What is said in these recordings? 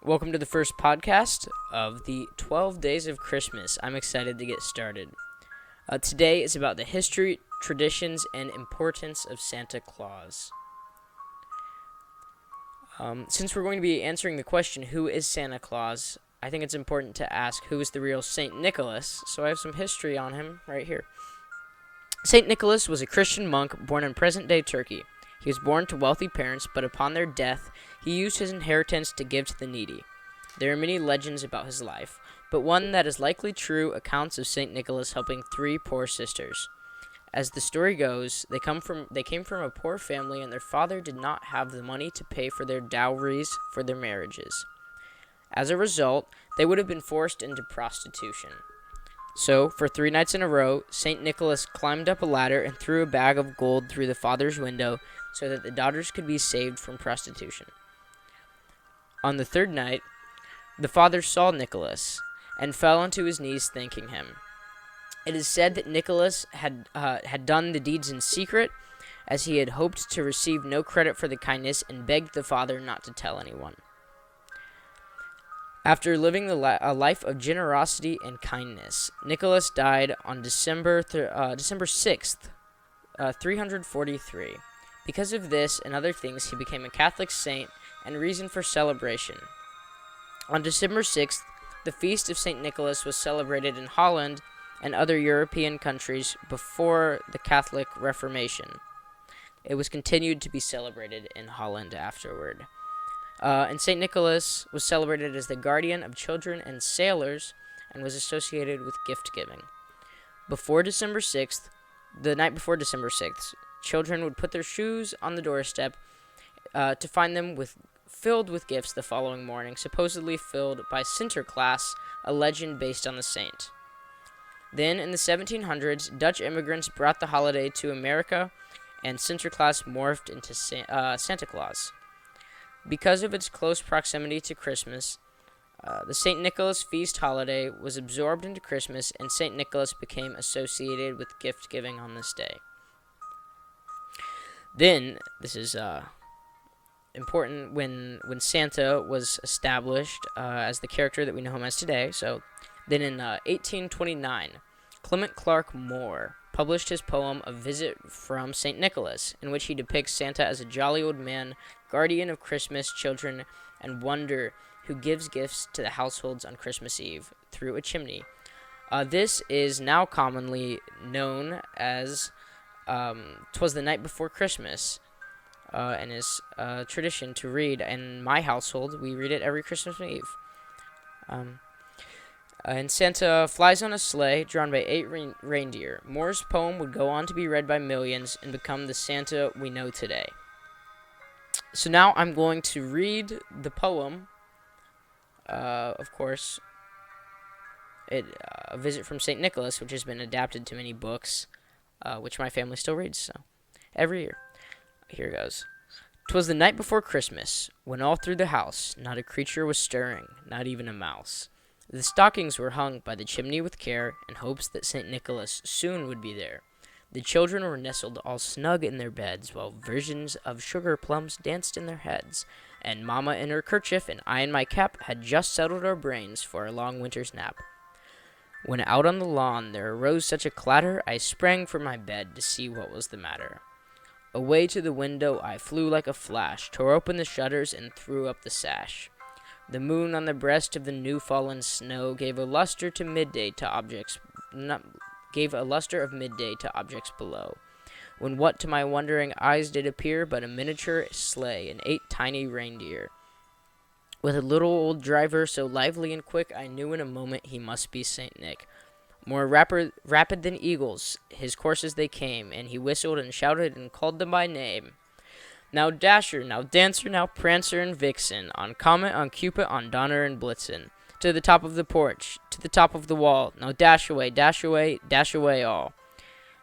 Welcome to the first podcast of the 12 Days of Christmas. I'm excited to get started. Today is about the history, traditions, and importance of Santa Claus. Since we're going to be answering the question, who is Santa Claus, I think it's important to ask who is the real Saint Nicholas, so I have some history on him right here. Saint Nicholas was a Christian monk born in present-day Turkey. He was born to wealthy parents, but upon their death, he used his inheritance to give to the needy. There are many legends about his life, but one that is likely true accounts of Saint Nicholas helping three poor sisters. As the story goes, they came from a poor family, and their father did not have the money to pay for their dowries for their marriages. As a result, they would have been forced into prostitution. So, for 3 nights in a row, St. Nicholas climbed up a ladder and threw a bag of gold through the father's window so that the daughters could be saved from prostitution. On the third night, the father saw Nicholas and fell onto his knees thanking him. It is said that Nicholas had done the deeds in secret, as he had hoped to receive no credit for the kindness and begged the father not to tell anyone. After living a life of generosity and kindness, Nicholas died on December 6th, 343. Because of this and other things, he became a Catholic saint and reason for celebration. On December 6th, the feast of St. Nicholas was celebrated in Holland and other European countries before the Catholic Reformation. It was continued to be celebrated in Holland afterward. And St. Nicholas was celebrated as the guardian of children and sailors and was associated with gift-giving. The night before December 6th, children would put their shoes on the doorstep to find them filled with gifts the following morning, supposedly filled by Sinterklaas, a legend based on the saint. Then, in the 1700s, Dutch immigrants brought the holiday to America, and Sinterklaas morphed into Santa Claus. Because of its close proximity to Christmas, the St. Nicholas feast holiday was absorbed into Christmas, and St. Nicholas became associated with gift-giving on this day. Then, this is important, when Santa was established as the character that we know him as today. So, then in 1829, Clement Clarke Moore published his poem A Visit from St. Nicholas, in which he depicts Santa as a jolly old man, guardian of Christmas children and wonder, who gives gifts to the households on Christmas Eve through a chimney. This is now commonly known as "'Twas the Night Before Christmas," and is a tradition to read. In my household, we read it every Christmas Eve. And Santa flies on a sleigh drawn by 8 reindeer. Moore's poem would go on to be read by millions and become the Santa we know today. So now I'm going to read the poem, of course, A Visit from St. Nicholas, which has been adapted to many books, which my family still reads, so every year. Here goes. "'Twas the night before Christmas, when all through the house not a creature was stirring, not even a mouse. The stockings were hung by the chimney with care, in hopes that St. Nicholas soon would be there. The children were nestled all snug in their beds, while visions of sugar plums danced in their heads, and Mamma in her kerchief and I in my cap had just settled our brains for a long winter's nap. When out on the lawn there arose such a clatter, I sprang from my bed to see what was the matter. Away to the window I flew like a flash, tore open the shutters and threw up the sash. The moon on the breast of the new-fallen snow gave a luster of midday to objects below, when what to my wondering eyes did appear but a miniature sleigh and 8 tiny reindeer. With a little old driver so lively and quick, I knew in a moment he must be Saint Nick. More rapid than eagles, his courses they came, and he whistled and shouted and called them by name. Now Dasher, now Dancer, now Prancer and Vixen, on Comet, on Cupid, on Donner and Blitzen, to the top of the porch, to the top of the wall, now dash away, dash away, dash away all.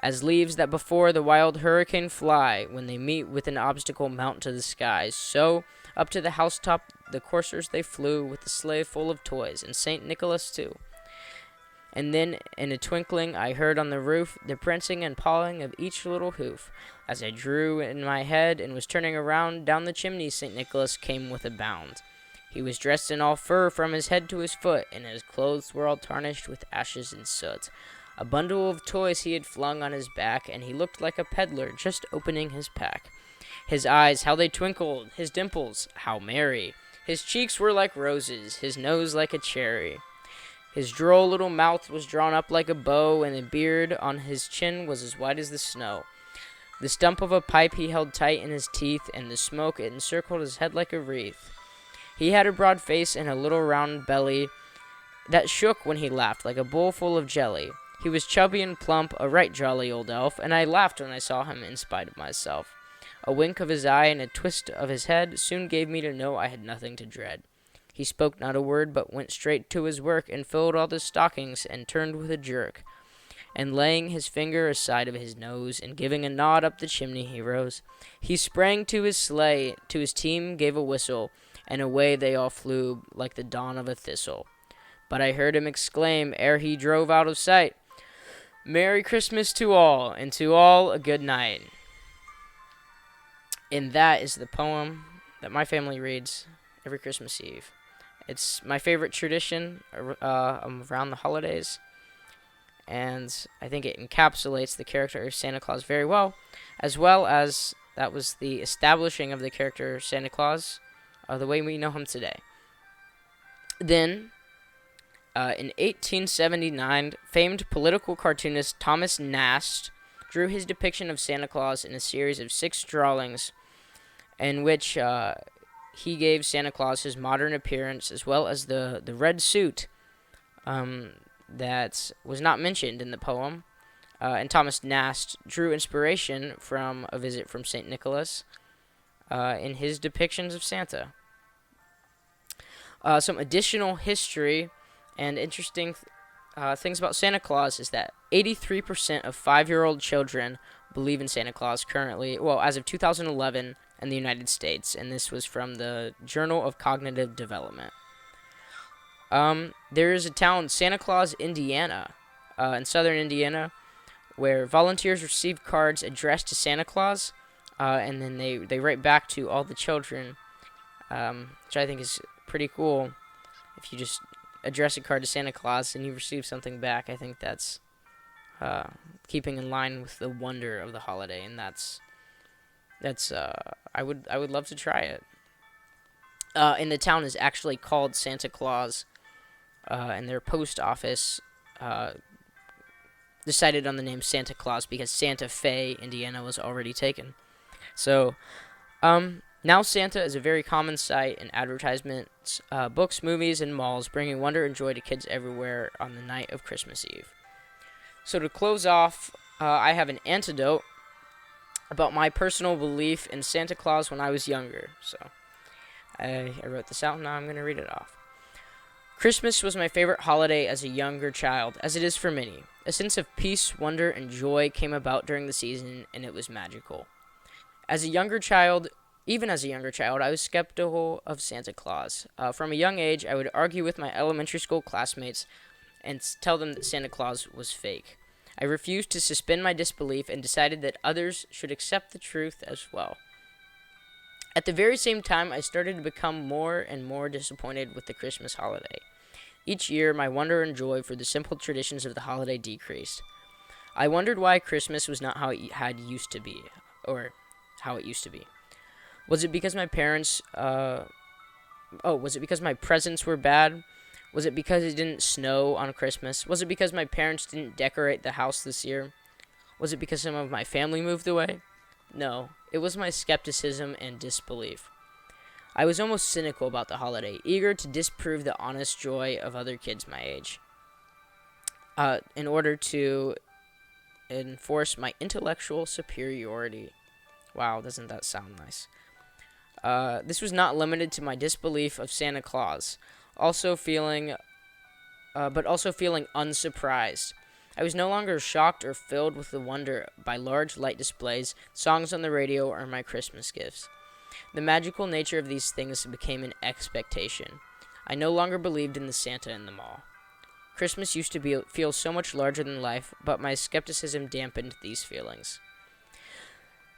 As leaves that before the wild hurricane fly, when they meet with an obstacle mount to the skies, so up to the housetop the coursers they flew, with the sleigh full of toys, and St. Nicholas too. And then, in a twinkling, I heard on the roof the prancing and pawing of each little hoof. As I drew in my head and was turning around, down the chimney St. Nicholas came with a bound. He was dressed in all fur from his head to his foot, and his clothes were all tarnished with ashes and soot. A bundle of toys he had flung on his back, and he looked like a peddler just opening his pack. His eyes, how they twinkled, his dimples, how merry. His cheeks were like roses, his nose like a cherry. His droll little mouth was drawn up like a bow, and the beard on his chin was as white as the snow. The stump of a pipe he held tight in his teeth, and the smoke it encircled his head like a wreath. He had a broad face and a little round belly that shook when he laughed like a bowl full of jelly. He was chubby and plump, a right jolly old elf, and I laughed when I saw him in spite of myself. A wink of his eye and a twist of his head soon gave me to know I had nothing to dread. He spoke not a word, but went straight to his work, and filled all the stockings, and turned with a jerk. And laying his finger aside of his nose, and giving a nod up the chimney he rose. He sprang to his sleigh, to his team gave a whistle, and away they all flew like the dawn of a thistle. But I heard him exclaim, ere he drove out of sight, "Merry Christmas to all, and to all a good night." And that is the poem that my family reads every Christmas Eve. It's my favorite tradition around the holidays, and I think it encapsulates the character of Santa Claus very well as that was the establishing of the character Santa Claus, the way we know him today. Then, in 1879, famed political cartoonist Thomas Nast drew his depiction of Santa Claus in a series of 6 drawings in which he gave Santa Claus his modern appearance as well as the red suit that was not mentioned in the poem. And Thomas Nast drew inspiration from a visit from St. Nicholas in his depictions of Santa. Some additional history and interesting things about Santa Claus is that 83% of 5-year-old children believe in Santa Claus currently, well, as of 2011 in the United States, and this was from the Journal of Cognitive Development. There is a town, Santa Claus, Indiana, in southern Indiana, where volunteers receive cards addressed to Santa Claus, and then they write back to all the children, which I think is pretty cool. If you just address a card to Santa Claus and you receive something back, I think that's keeping in line with the wonder of the holiday, and that's I would love to try it. And the town is actually called Santa Claus, and their post office decided on the name Santa Claus because Santa Fe, Indiana, was already taken. So, now Santa is a very common sight in advertisements, books, movies, and malls, bringing wonder and joy to kids everywhere on the night of Christmas Eve. So to close off, I have an anecdote about my personal belief in Santa Claus when I was younger. So I wrote this out, and now I'm going to read it off. Christmas was my favorite holiday as a younger child, as it is for many. A sense of peace, wonder, and joy came about during the season, and it was magical. Even as a younger child, I was skeptical of Santa Claus. From a young age, I would argue with my elementary school classmates and tell them that Santa Claus was fake. I refused to suspend my disbelief and decided that others should accept the truth as well. At the very same time, I started to become more and more disappointed with the Christmas holiday. Each year, my wonder and joy for the simple traditions of the holiday decreased. I wondered why Christmas was not how it used to be, or how it used to be. Was it because my parents, was it because my presents were bad? Was it because it didn't snow on Christmas? Was it because my parents didn't decorate the house this year? Was it because some of my family moved away? No, it was my skepticism and disbelief. I was almost cynical about the holiday, eager to disprove the honest joy of other kids my age, in order to enforce my intellectual superiority. Wow, doesn't that sound nice? This was not limited to my disbelief of Santa Claus, but also feeling unsurprised. I was no longer shocked or filled with the wonder by large light displays, songs on the radio, or my Christmas gifts. The magical nature of these things became an expectation. I no longer believed in the Santa in the mall. Christmas used to feel so much larger than life, but my skepticism dampened these feelings.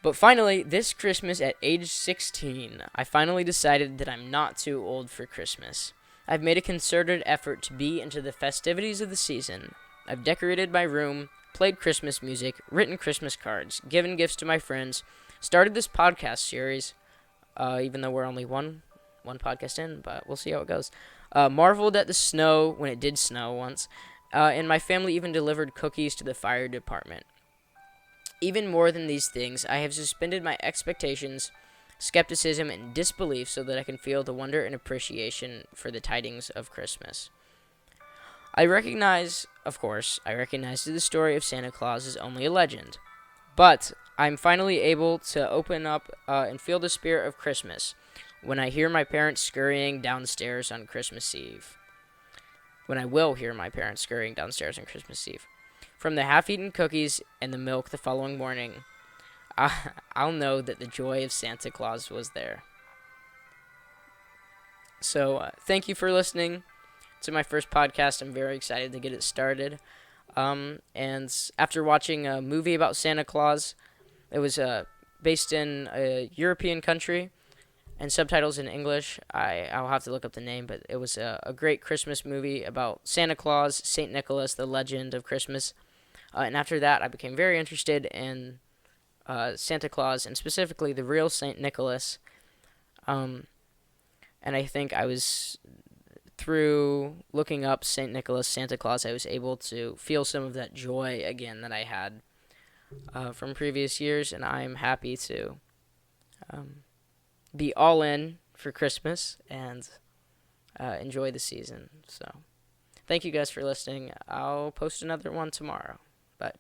But finally, this Christmas at age 16, I finally decided that I'm not too old for Christmas. I've made a concerted effort to be into the festivities of the season. I've decorated my room, played Christmas music, written Christmas cards, given gifts to my friends, started this podcast series, even though we're only one podcast in, but we'll see how it goes. Marveled at the snow when it did snow once, and my family even delivered cookies to the fire department. Even more than these things, I have suspended my expectations, skepticism, and disbelief so that I can feel the wonder and appreciation for the tidings of Christmas. I recognize that the story of Santa Claus is only a legend, but I'm finally able to open up and feel the spirit of Christmas when I hear my parents scurrying downstairs on Christmas Eve. When I will hear my parents scurrying downstairs on Christmas Eve. From the half-eaten cookies and the milk the following morning, I'll know that the joy of Santa Claus was there. So, thank you for listening to my first podcast. I'm very excited to get it started. And after watching a movie about Santa Claus, it was based in a European country and subtitles in English. I'll have to look up the name, but it was a great Christmas movie about Santa Claus, St. Nicholas, the legend of Christmas. And after that, I became very interested in Santa Claus, and specifically the real St. Nicholas. And I think I was, through looking up St. Nicholas, Santa Claus, I was able to feel some of that joy again that I had from previous years, and I'm happy to be all in for Christmas and enjoy the season. So, thank you guys for listening. I'll post another one tomorrow. Bye.